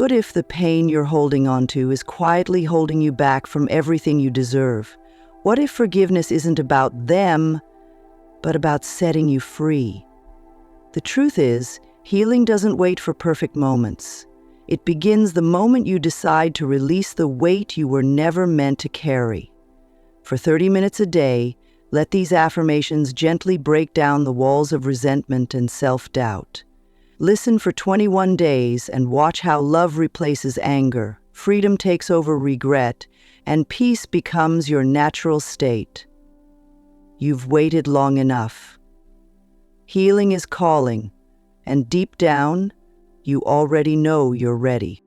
What if the pain you're holding onto is quietly holding you back from everything you deserve? What if forgiveness isn't about them, but about setting you free? The truth is, healing doesn't wait for perfect moments. It begins the moment you decide to release the weight you were never meant to carry. For 30 minutes a day, let these affirmations gently break down the walls of resentment and self-doubt. Listen for 21 days and watch how love replaces anger, freedom takes over regret, and peace becomes your natural state. You've waited long enough. Healing is calling, and deep down, you already know you're ready.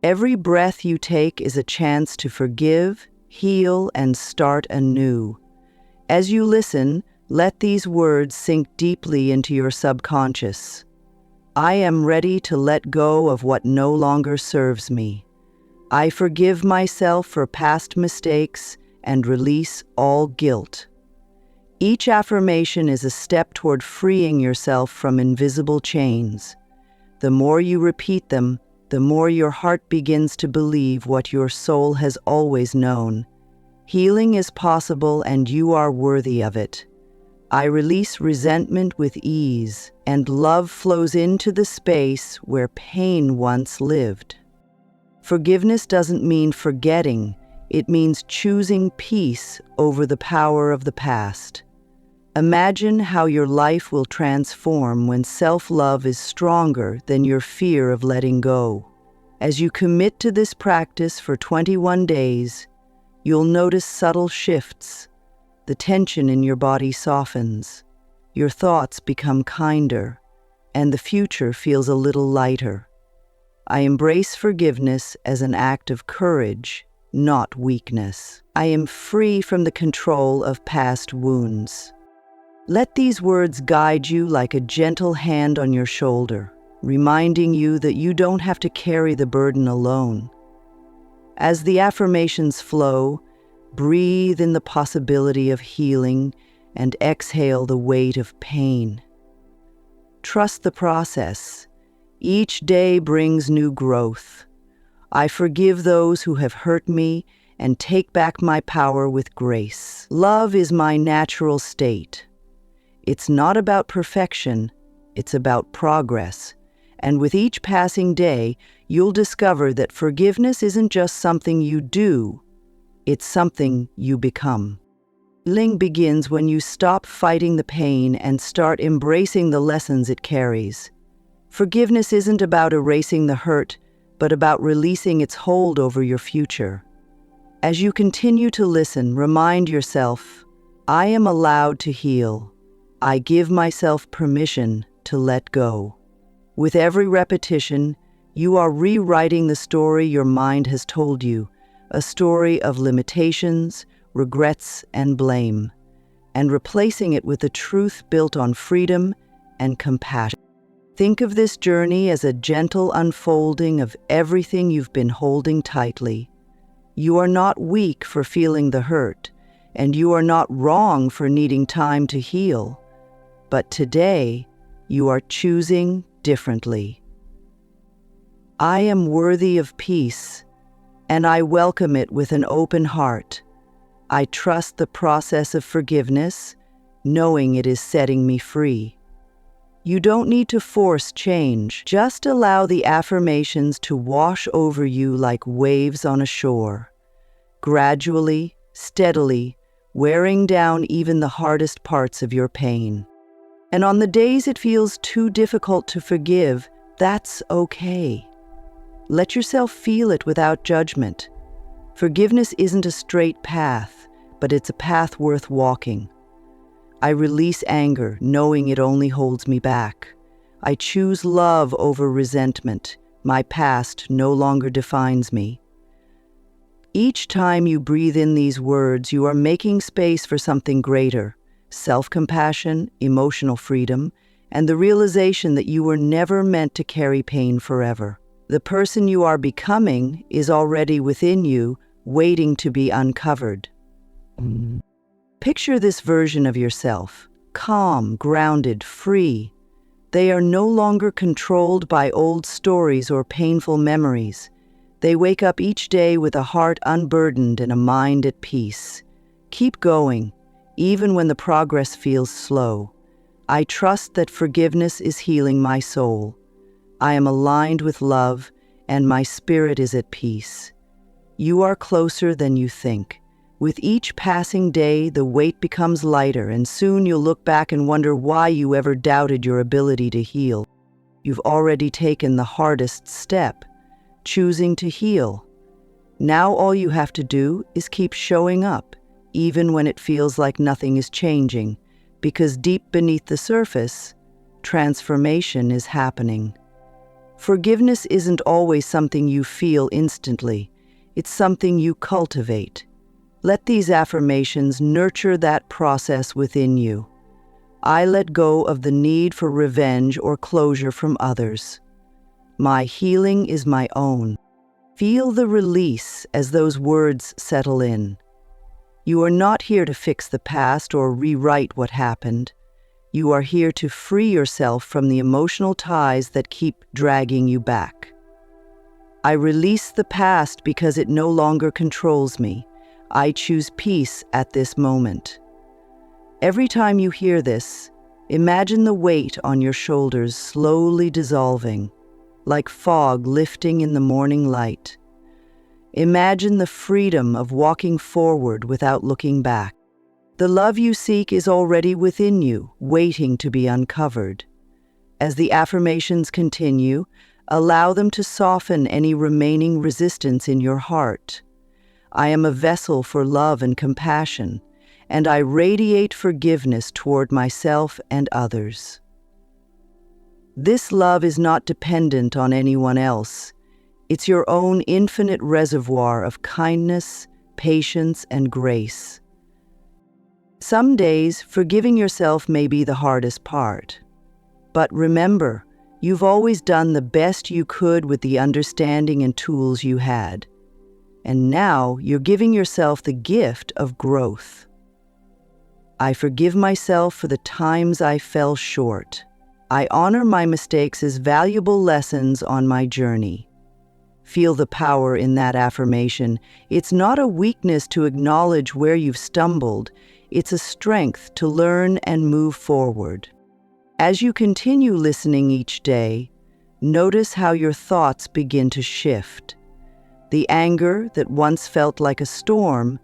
Every breath you take is a chance to forgive, heal, and start anew. As you listen, let these words sink deeply into your subconscious. I am ready to let go of what no longer serves me. I forgive myself for past mistakes and release all guilt. Each affirmation is a step toward freeing yourself from invisible chains. The more you repeat them, the more your heart begins to believe what your soul has always known. Healing is possible and you are worthy of it. I release resentment with ease, and love flows into the space where pain once lived. Forgiveness doesn't mean forgetting, it means choosing peace over the power of the past. Imagine how your life will transform when self-love is stronger than your fear of letting go. As you commit to this practice for 21 days, you'll notice subtle shifts. The tension in your body softens, your thoughts become kinder, and the future feels a little lighter. I embrace forgiveness as an act of courage, not weakness. I am free from the control of past wounds. Let these words guide you like a gentle hand on your shoulder, reminding you that you don't have to carry the burden alone. As the affirmations flow, breathe in the possibility of healing and exhale the weight of pain. Trust the process. Each day brings new growth. I forgive those who have hurt me and take back my power with grace. Love is my natural state. It's not about perfection, it's about progress. And with each passing day, you'll discover that forgiveness isn't just something you do, it's something you become. Healing begins when you stop fighting the pain and start embracing the lessons it carries. Forgiveness isn't about erasing the hurt, but about releasing its hold over your future. As you continue to listen, remind yourself, I am allowed to heal. I give myself permission to let go. With every repetition, you are rewriting the story your mind has told you, a story of limitations, regrets, and blame, and replacing it with a truth built on freedom and compassion. Think of this journey as a gentle unfolding of everything you've been holding tightly. You are not weak for feeling the hurt, and you are not wrong for needing time to heal. But today, you are choosing differently. I am worthy of peace, and I welcome it with an open heart. I trust the process of forgiveness, knowing it is setting me free. You don't need to force change. Just allow the affirmations to wash over you like waves on a shore. Gradually, steadily, wearing down even the hardest parts of your pain. And on the days it feels too difficult to forgive, that's okay. Let yourself feel it without judgment. Forgiveness isn't a straight path, but it's a path worth walking. I release anger, knowing it only holds me back. I choose love over resentment. My past no longer defines me. Each time you breathe in these words, you are making space for something greater: self-compassion, emotional freedom, and the realization that you were never meant to carry pain forever. The person you are becoming is already within you, waiting to be uncovered. Picture this version of yourself, calm, grounded, free. They are no longer controlled by old stories or painful memories. They wake up each day with a heart unburdened and a mind at peace. Keep going, even when the progress feels slow. I trust that forgiveness is healing my soul. I am aligned with love, and my spirit is at peace. You are closer than you think. With each passing day, the weight becomes lighter, and soon you'll look back and wonder why you ever doubted your ability to heal. You've already taken the hardest step, choosing to heal. Now all you have to do is keep showing up, even when it feels like nothing is changing, because deep beneath the surface, transformation is happening. Forgiveness isn't always something you feel instantly. It's something you cultivate. Let these affirmations nurture that process within you. I let go of the need for revenge or closure from others. My healing is my own. Feel the release as those words settle in. You are not here to fix the past or rewrite what happened. You are here to free yourself from the emotional ties that keep dragging you back. I release the past because it no longer controls me. I choose peace at this moment. Every time you hear this, imagine the weight on your shoulders slowly dissolving, like fog lifting in the morning light. Imagine the freedom of walking forward without looking back. The love you seek is already within you, waiting to be uncovered. As the affirmations continue, allow them to soften any remaining resistance in your heart. I am a vessel for love and compassion, and I radiate forgiveness toward myself and others. This love is not dependent on anyone else. It's your own infinite reservoir of kindness, patience, and grace. Some days, forgiving yourself may be the hardest part. But remember, you've always done the best you could with the understanding and tools you had. And now you're giving yourself the gift of growth. I forgive myself for the times I fell short. I honor my mistakes as valuable lessons on my journey. Feel the power in that affirmation. It's not a weakness to acknowledge where you've stumbled. It's a strength to learn and move forward. As you continue listening each day, notice how your thoughts begin to shift. The anger that once felt like a storm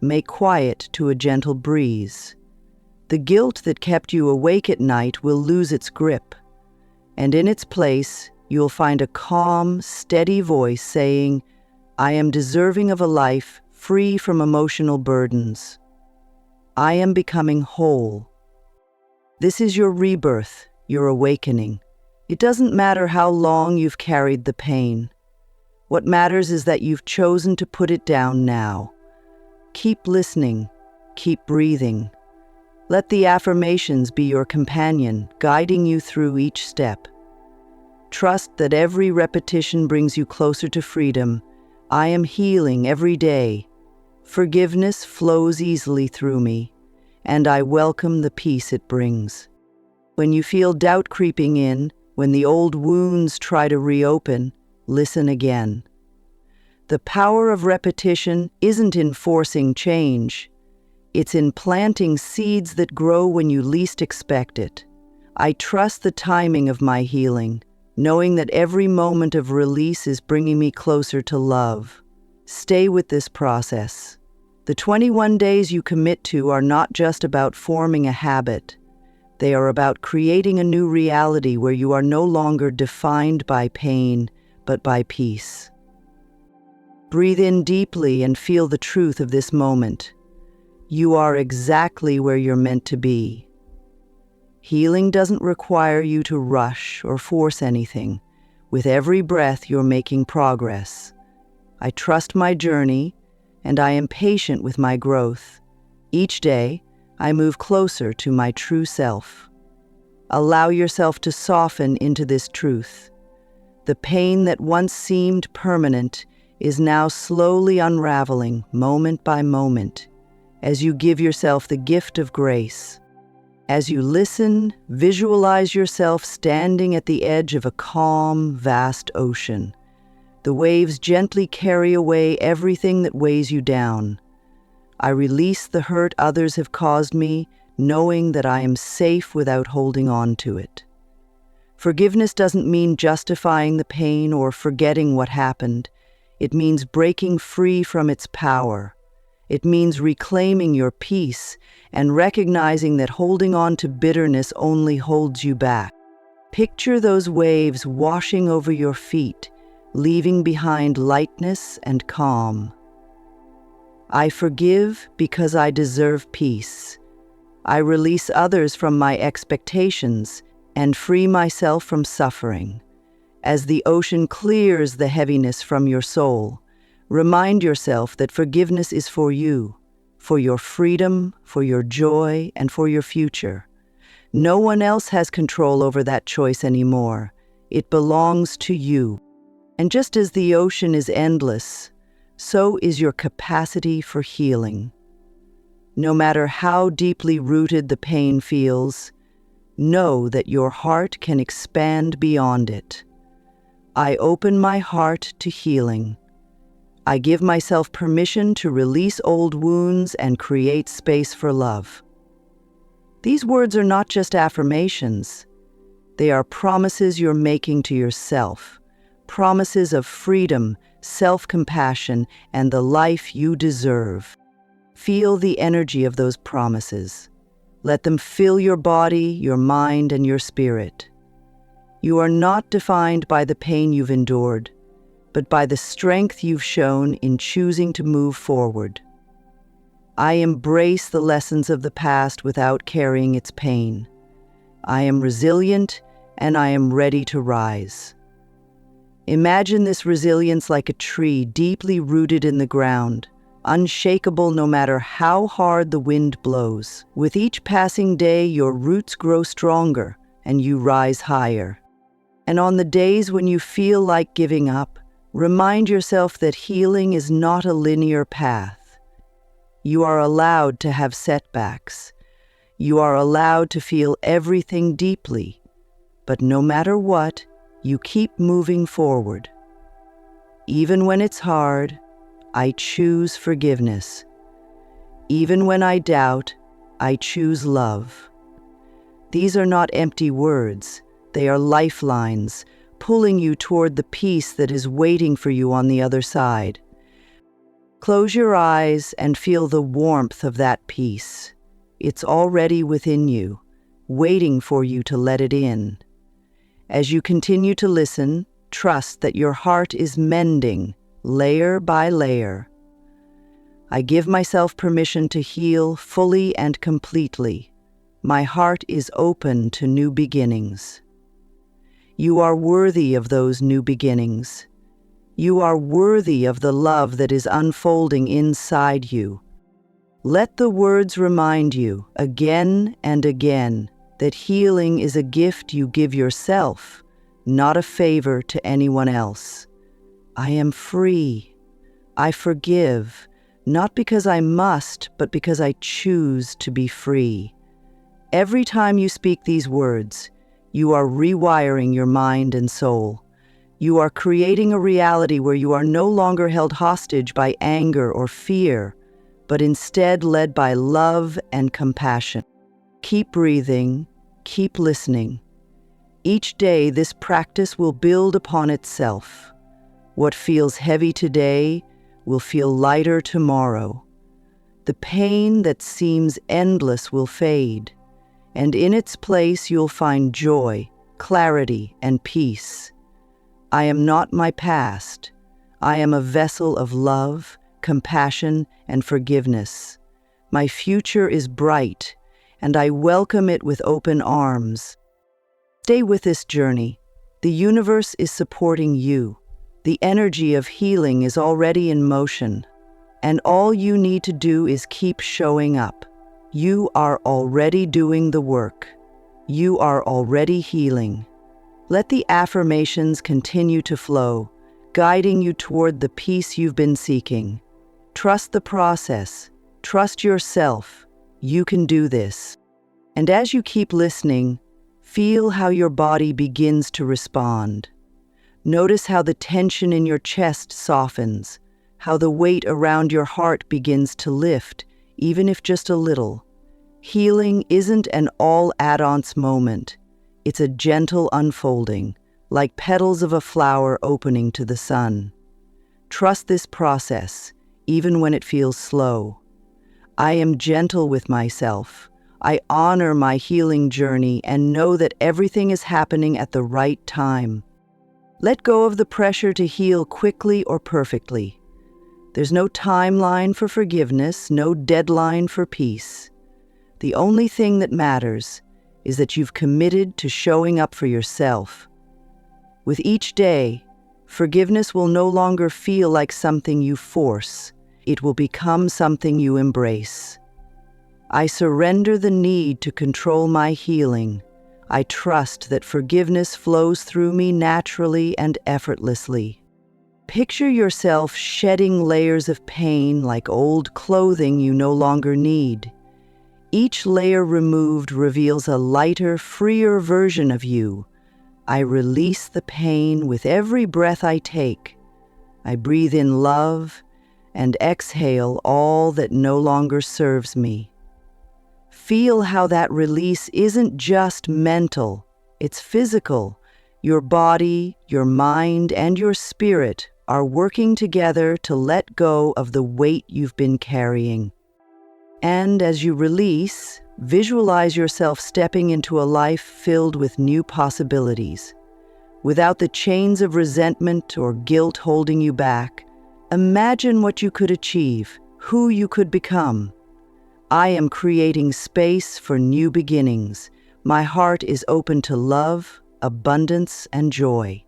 may quiet to a gentle breeze. The guilt that kept you awake at night will lose its grip, and in its place, you'll find a calm, steady voice saying, I am deserving of a life free from emotional burdens. I am becoming whole. This is your rebirth, your awakening. It doesn't matter how long you've carried the pain. What matters is that you've chosen to put it down now. Keep listening, keep breathing. Let the affirmations be your companion, guiding you through each step. Trust that every repetition brings you closer to freedom. I am healing every day. Forgiveness flows easily through me, and I welcome the peace it brings. When you feel doubt creeping in, when the old wounds try to reopen, listen again. The power of repetition isn't in forcing change. It's in planting seeds that grow when you least expect it. I trust the timing of my healing, knowing that every moment of release is bringing me closer to love. Stay with this process. The 21 days you commit to are not just about forming a habit. They are about creating a new reality where you are no longer defined by pain, but by peace. Breathe in deeply and feel the truth of this moment. You are exactly where you're meant to be. Healing doesn't require you to rush or force anything. With every breath, you're making progress. I trust my journey, and I am patient with my growth. Each day, I move closer to my true self. Allow yourself to soften into this truth. The pain that once seemed permanent is now slowly unraveling, moment by moment, as you give yourself the gift of grace. As you listen, visualize yourself standing at the edge of a calm, vast ocean. The waves gently carry away everything that weighs you down. I release the hurt others have caused me, knowing that I am safe without holding on to it. Forgiveness doesn't mean justifying the pain or forgetting what happened. It means breaking free from its power. It means reclaiming your peace and recognizing that holding on to bitterness only holds you back. Picture those waves washing over your feet, leaving behind lightness and calm. I forgive because I deserve peace. I release others from my expectations and free myself from suffering. As the ocean clears the heaviness from your soul, remind yourself that forgiveness is for you, for your freedom, for your joy, and for your future. No one else has control over that choice anymore. It belongs to you. And just as the ocean is endless, so is your capacity for healing. No matter how deeply rooted the pain feels, know that your heart can expand beyond it. I open my heart to healing. I give myself permission to release old wounds and create space for love. These words are not just affirmations. They are promises you're making to yourself, promises of freedom, self-compassion, and the life you deserve. Feel the energy of those promises. Let them fill your body, your mind, and your spirit. You are not defined by the pain you've endured, but by the strength you've shown in choosing to move forward. I embrace the lessons of the past without carrying its pain. I am resilient, and I am ready to rise. Imagine this resilience like a tree deeply rooted in the ground, unshakable no matter how hard the wind blows. With each passing day, your roots grow stronger, and you rise higher. And on the days when you feel like giving up, remind yourself that healing is not a linear path. You are allowed to have setbacks. You are allowed to feel everything deeply. But no matter what, you keep moving forward. Even when it's hard, I choose forgiveness. Even when I doubt, I choose love. These are not empty words. They are lifelines, pulling you toward the peace that is waiting for you on the other side. Close your eyes and feel the warmth of that peace. It's already within you, waiting for you to let it in. As you continue to listen, trust that your heart is mending, layer by layer. I give myself permission to heal fully and completely. My heart is open to new beginnings. You are worthy of those new beginnings. You are worthy of the love that is unfolding inside you. Let the words remind you, again and again, that healing is a gift you give yourself, not a favor to anyone else. I am free. I forgive, not because I must, but because I choose to be free. Every time you speak these words, you are rewiring your mind and soul. You are creating a reality where you are no longer held hostage by anger or fear, but instead led by love and compassion. Keep breathing, keep listening. Each day, this practice will build upon itself. What feels heavy today will feel lighter tomorrow. The pain that seems endless will fade, and in its place you'll find joy, clarity, and peace. I am not my past. I am a vessel of love, compassion, and forgiveness. My future is bright, and I welcome it with open arms. Stay with this journey. The universe is supporting you. The energy of healing is already in motion, and all you need to do is keep showing up. You are already doing the work. You are already healing. Let the affirmations continue to flow, guiding you toward the peace you've been seeking. Trust the process. Trust yourself. You can do this. And as you keep listening, feel how your body begins to respond. Notice how the tension in your chest softens, how the weight around your heart begins to lift, even if just a little. Healing isn't an all-at-once moment. It's a gentle unfolding, like petals of a flower opening to the sun. Trust this process, even when it feels slow. I am gentle with myself. I honor my healing journey and know that everything is happening at the right time. Let go of the pressure to heal quickly or perfectly. There's no timeline for forgiveness, no deadline for peace. The only thing that matters is that you've committed to showing up for yourself. With each day, forgiveness will no longer feel like something you force. It will become something you embrace. I surrender the need to control my healing. I trust that forgiveness flows through me naturally and effortlessly. Picture yourself shedding layers of pain like old clothing you no longer need. Each layer removed reveals a lighter, freer version of you. I release the pain with every breath I take. I breathe in love and exhale all that no longer serves me. Feel how that release isn't just mental, it's physical. Your body, your mind, and your spirit are working together to let go of the weight you've been carrying. And as you release, visualize yourself stepping into a life filled with new possibilities. Without the chains of resentment or guilt holding you back, imagine what you could achieve, who you could become. I am creating space for new beginnings. My heart is open to love, abundance, and joy.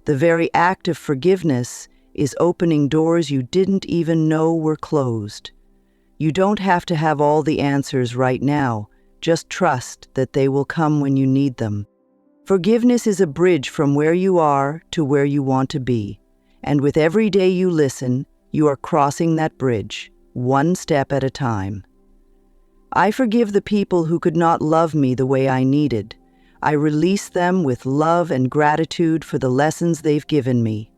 The very act of forgiveness is opening doors you didn't even know were closed. You don't have to have all the answers right now. Just trust that they will come when you need them. Forgiveness is a bridge from where you are to where you want to be. And with every day you listen, you are crossing that bridge, one step at a time. I forgive the people who could not love me the way I needed. I release them with love and gratitude for the lessons they've given me.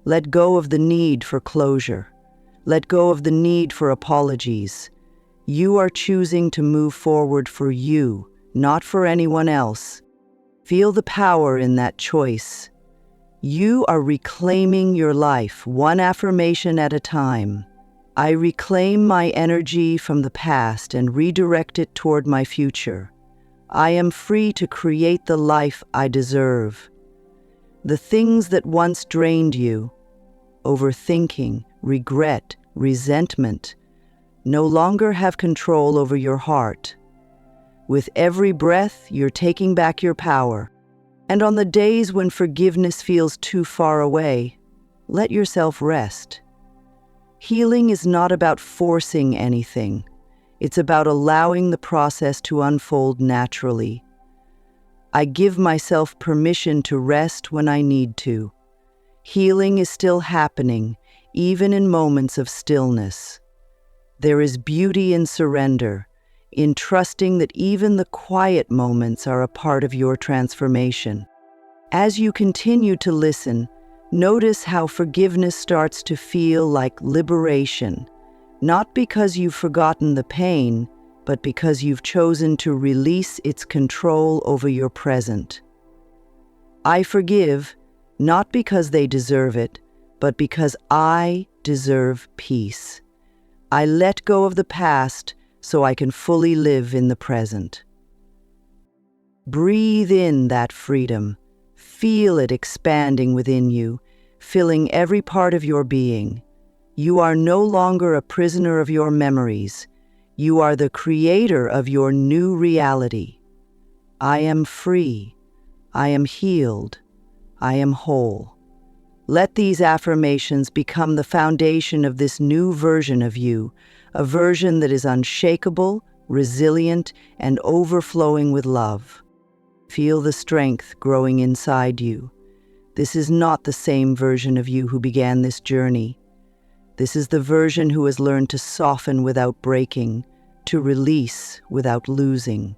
Let go of the need for closure. Let go of the need for apologies. You are choosing to move forward for you, not for anyone else. Feel the power in that choice. You are reclaiming your life, one affirmation at a time. I reclaim my energy from the past and redirect it toward my future. I am free to create the life I deserve. The things that once drained you, overthinking, regret, resentment, no longer have control over your heart. With every breath, you're taking back your power. And on the days when forgiveness feels too far away, let yourself rest. Healing is not about forcing anything. It's about allowing the process to unfold naturally. I give myself permission to rest when I need to. Healing is still happening, even in moments of stillness. There is beauty in surrender, in trusting that even the quiet moments are a part of your transformation. As you continue to listen, notice how forgiveness starts to feel like liberation, not because you've forgotten the pain, but because you've chosen to release its control over your present. I forgive, not because they deserve it, but because I deserve peace. I let go of the past so I can fully live in the present. Breathe in that freedom. Feel it expanding within you, filling every part of your being. You are no longer a prisoner of your memories. You are the creator of your new reality. I am free. I am healed. I am whole. Let these affirmations become the foundation of this new version of you, a version that is unshakable, resilient, and overflowing with love. Feel the strength growing inside you. This is not the same version of you who began this journey. This is the version who has learned to soften without breaking, to release without losing.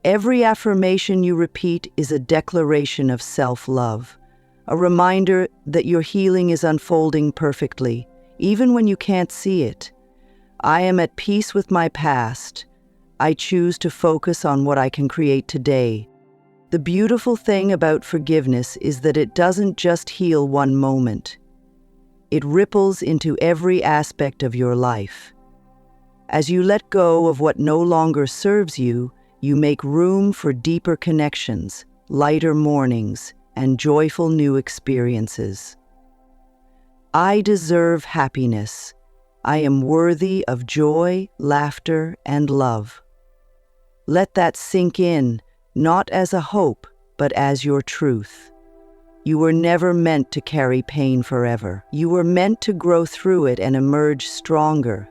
Every affirmation you repeat is a declaration of self-love, a reminder that your healing is unfolding perfectly, even when you can't see it. I am at peace with my past. I choose to focus on what I can create today. The beautiful thing about forgiveness is that it doesn't just heal one moment. It ripples into every aspect of your life. As you let go of what no longer serves you, you make room for deeper connections, lighter mornings, and joyful new experiences. I deserve happiness. I am worthy of joy, laughter, and love. Let that sink in, not as a hope, but as your truth. You were never meant to carry pain forever. You were meant to grow through it and emerge stronger.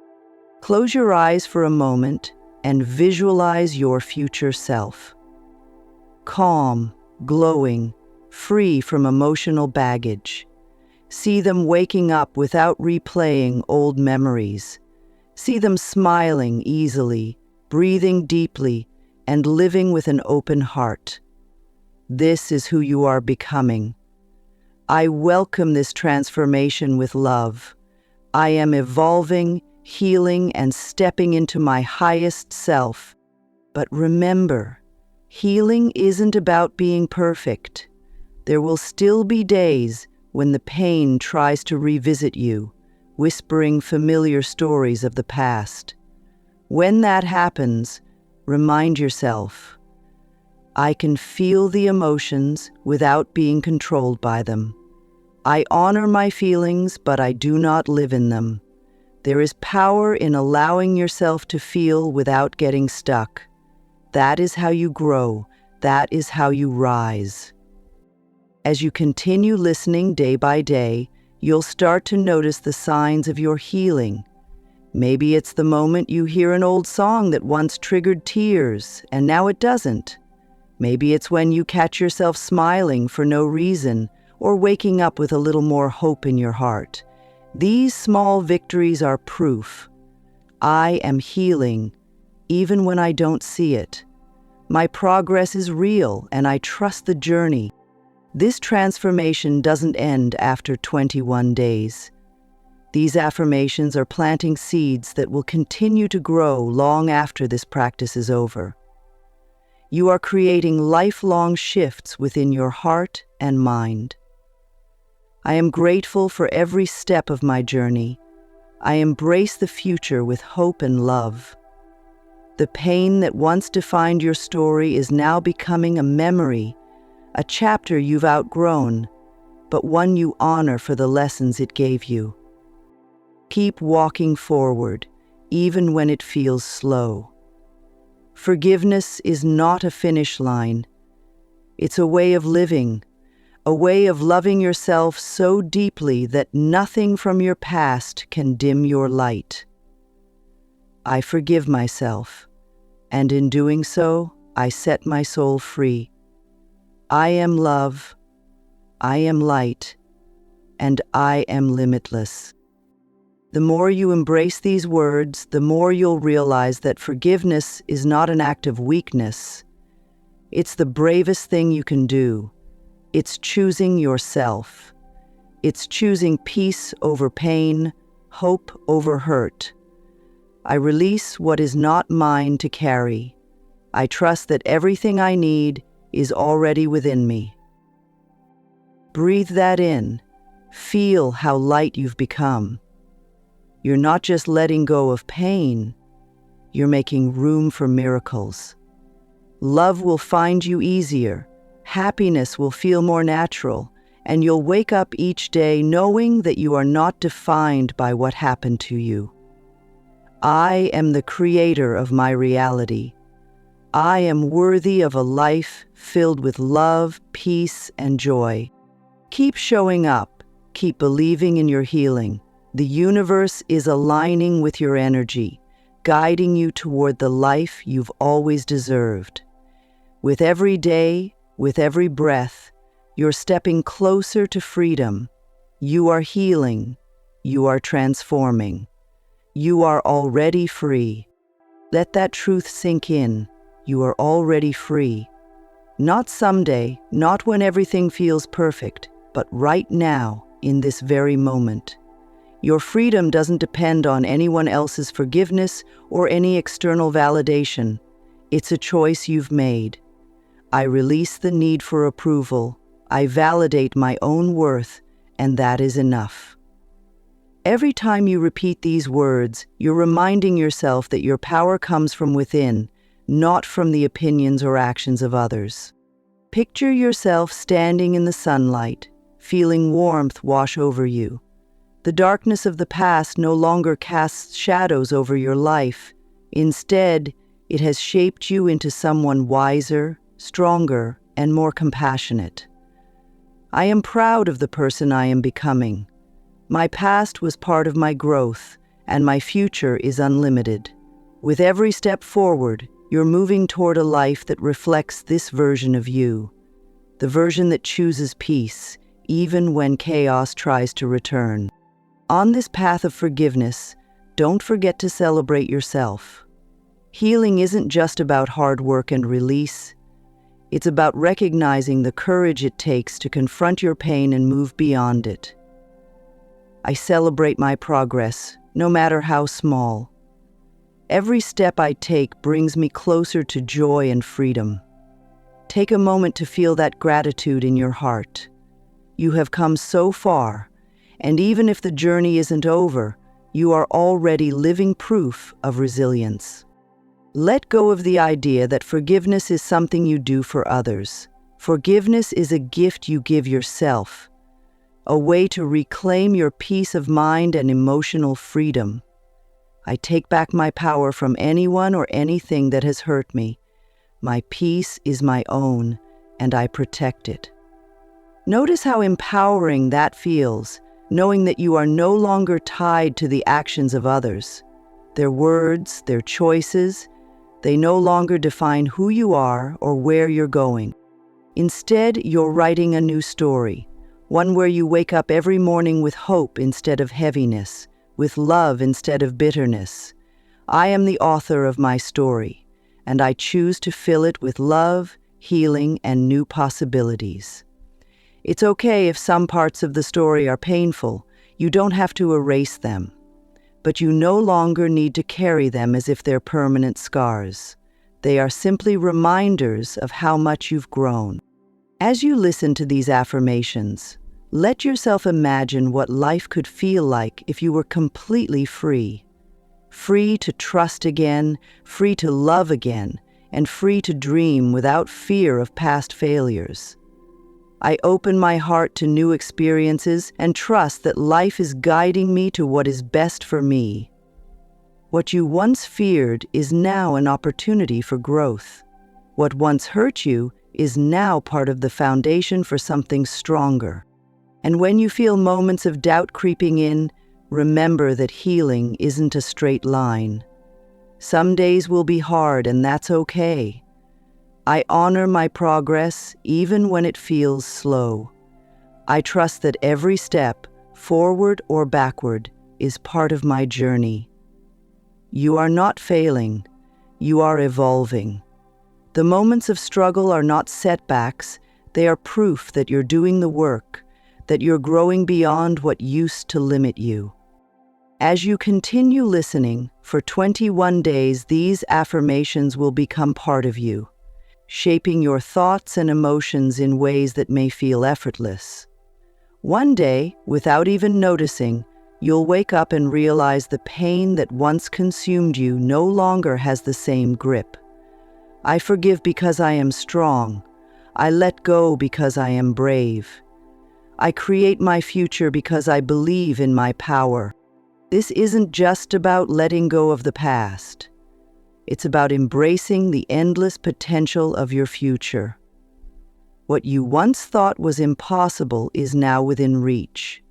Close your eyes for a moment and visualize your future self. Calm, glowing, free from emotional baggage. See them waking up without replaying old memories. See them smiling easily, breathing deeply, and living with an open heart. This is who you are becoming. I welcome this transformation with love. I am evolving, healing, and stepping into my highest self. But remember, healing isn't about being perfect. There will still be days when the pain tries to revisit you, whispering familiar stories of the past. When that happens, remind yourself, I can feel the emotions without being controlled by them. I honor my feelings, but I do not live in them. There is power in allowing yourself to feel without getting stuck. That is how you grow. That is how you rise. As you continue listening day by day, you'll start to notice the signs of your healing. Maybe it's the moment you hear an old song that once triggered tears, and now it doesn't. Maybe it's when you catch yourself smiling for no reason, or waking up with a little more hope in your heart. These small victories are proof. I am healing, even when I don't see it. My progress is real, and I trust the journey. This transformation doesn't end after 21 days. These affirmations are planting seeds that will continue to grow long after this practice is over. You are creating lifelong shifts within your heart and mind. I am grateful for every step of my journey. I embrace the future with hope and love. The pain that once defined your story is now becoming a memory, a chapter you've outgrown, but one you honor for the lessons it gave you. Keep walking forward, even when it feels slow. Forgiveness is not a finish line. It's a way of living, a way of loving yourself so deeply that nothing from your past can dim your light. I forgive myself, and in doing so, I set my soul free. I am love, I am light, and I am limitless. The more you embrace these words, the more you'll realize that forgiveness is not an act of weakness. It's the bravest thing you can do. It's choosing yourself. It's choosing peace over pain, hope over hurt. I release what is not mine to carry. I trust that everything I need is already within me. Breathe that in. Feel how light you've become. You're not just letting go of pain, you're making room for miracles. Love will find you easier, happiness will feel more natural, and you'll wake up each day knowing that you are not defined by what happened to you. I am the creator of my reality. I am worthy of a life filled with love, peace, and joy. Keep showing up. Keep believing in your healing. The universe is aligning with your energy, guiding you toward the life you've always deserved. With every day, with every breath, you're stepping closer to freedom. You are healing. You are transforming. You are already free. Let that truth sink in. You are already free. Not someday, not when everything feels perfect, but right now, in this very moment. Your freedom doesn't depend on anyone else's forgiveness or any external validation. It's a choice you've made. I release the need for approval. I validate my own worth, and that is enough. Every time you repeat these words, you're reminding yourself that your power comes from within, not from the opinions or actions of others. Picture yourself standing in the sunlight, feeling warmth wash over you. The darkness of the past no longer casts shadows over your life. Instead, it has shaped you into someone wiser, stronger, and more compassionate. I am proud of the person I am becoming. My past was part of my growth, and my future is unlimited. With every step forward, you're moving toward a life that reflects this version of you, the version that chooses peace, even when chaos tries to return. On this path of forgiveness, don't forget to celebrate yourself. Healing isn't just about hard work and release. It's about recognizing the courage it takes to confront your pain and move beyond it. I celebrate my progress, no matter how small. Every step I take brings me closer to joy and freedom. Take a moment to feel that gratitude in your heart. You have come so far, and even if the journey isn't over, you are already living proof of resilience. Let go of the idea that forgiveness is something you do for others. Forgiveness is a gift you give yourself, a way to reclaim your peace of mind and emotional freedom. I take back my power from anyone or anything that has hurt me. My peace is my own, and I protect it. Notice how empowering that feels, knowing that you are no longer tied to the actions of others. Their words, their choices, they no longer define who you are or where you're going. Instead, you're writing a new story, one where you wake up every morning with hope instead of heaviness, with love instead of bitterness. I am the author of my story, and I choose to fill it with love, healing, and new possibilities. It's okay if some parts of the story are painful. You don't have to erase them. But you no longer need to carry them as if they're permanent scars. They are simply reminders of how much you've grown. As you listen to these affirmations, let yourself imagine what life could feel like if you were completely free. Free to trust again, free to love again, and free to dream without fear of past failures. I open my heart to new experiences and trust that life is guiding me to what is best for me. What you once feared is now an opportunity for growth. What once hurt you is now part of the foundation for something stronger. And when you feel moments of doubt creeping in, remember that healing isn't a straight line. Some days will be hard, and that's okay. I honor my progress even when it feels slow. I trust that every step, forward or backward, is part of my journey. You are not failing. You are evolving. The moments of struggle are not setbacks. They are proof that you're doing the work, that you're growing beyond what used to limit you. As you continue listening, for 21 days, these affirmations will become part of you, shaping your thoughts and emotions in ways that may feel effortless. One day, without even noticing, you'll wake up and realize the pain that once consumed you no longer has the same grip. I forgive because I am strong. I let go because I am brave. I create my future because I believe in my power. This isn't just about letting go of the past. It's about embracing the endless potential of your future. What you once thought was impossible is now within reach.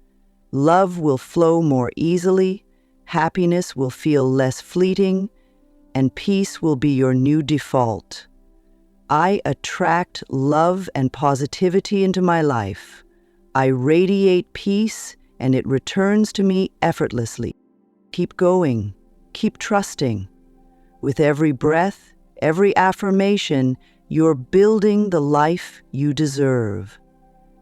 Love will flow more easily, happiness will feel less fleeting, and peace will be your new default. I attract love and positivity into my life. I radiate peace, and it returns to me effortlessly. Keep going. Keep trusting. With every breath, every affirmation, you're building the life you deserve.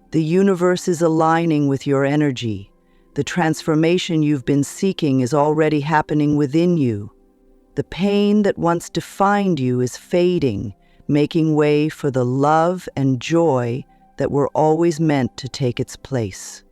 The universe is aligning with your energy. The transformation you've been seeking is already happening within you. The pain that once defined you is fading, making way for the love and joy that were always meant to take its place.